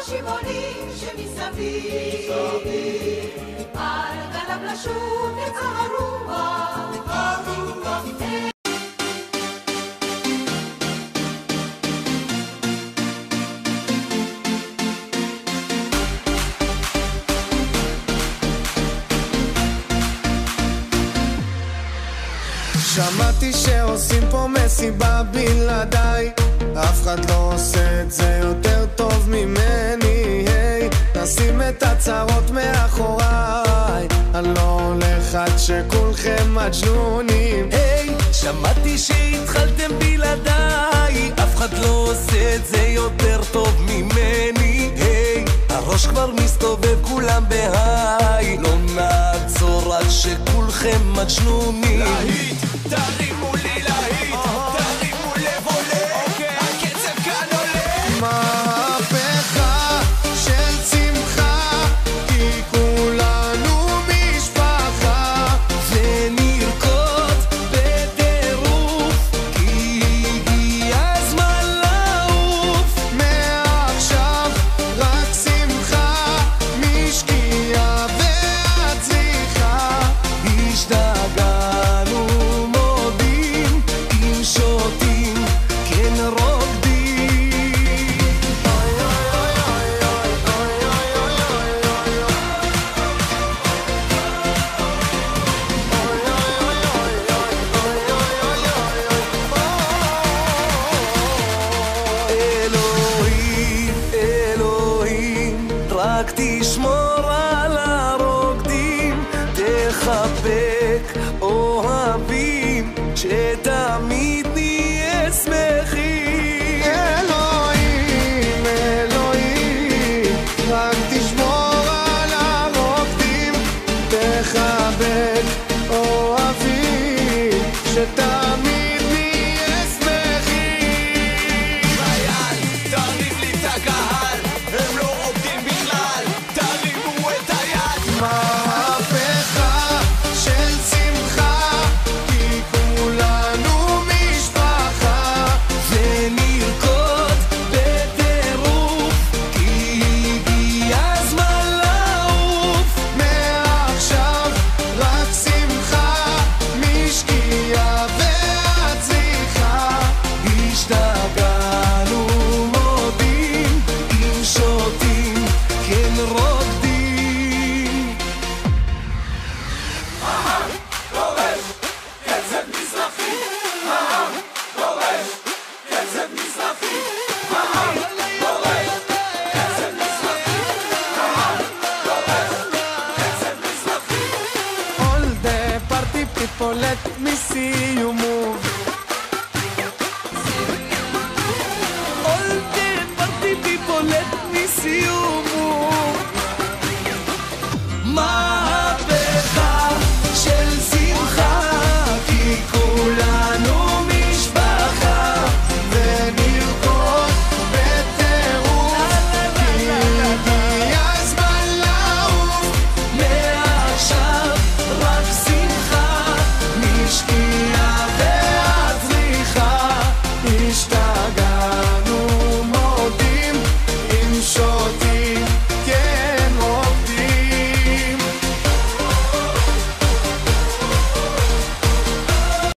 השמעונים שמסביב, על גליו לשוב יצא הרוח. שמעתי שעושים פה מסיבה בלעדיי, אף אחד לא עושה את זה יותר טוב ממני. היי, נשים את הצרות מאחוריי, אני לא הולך עד שכולכם מג'נונים. היי, שמעתי שהתחלתם בלעדיי, אף אחד לא עושה את זה יותר טוב ממני. היי, הראש כבר מסתובב כולם בהיי, לא נעצור עד שכולכם מג'נונים. להיט, תרימו לי להיט, תרימו לב עולה, הקצב כאן עולה. מהפכה של שמחה, כי כולנו משפחה, ונרקוד בטירוף, כי הגיע הזמן לעוף. מעכשיו רק שמחה, משקיעה והצליחה. השתגענו מודים, אם שותים כן רוקדים. אוי אוי אוי אוי אוי אוי אלוהים, אלוהים, רק תשמור על הרוקדים, תחבק אוהבים, שתמיד נהיה שמחים. אלוהים, אלוהים, רק תשמור על הרוקדים, תחבק אוהבים, שתמיד נהיה שמחים. חייל, תריב לי את הקהל, הם לא רוקדים בכלל, תרימו את היד. מהפכה של שמחה, כי כולנו משפחה, ונרקוד בטירוף, כי הגיע הזמן לעוף. מעכשיו רק שמחה, משקיעה והצליחה. השתגענו מודים, אם שותים כן רוקדים. דורש, קצב מזרחי, דורש, קצב מזרחי, דורש, קצב מזרחי, דורש, קצב מזרחי. All the party people, let me see you move. All the party people, let me see you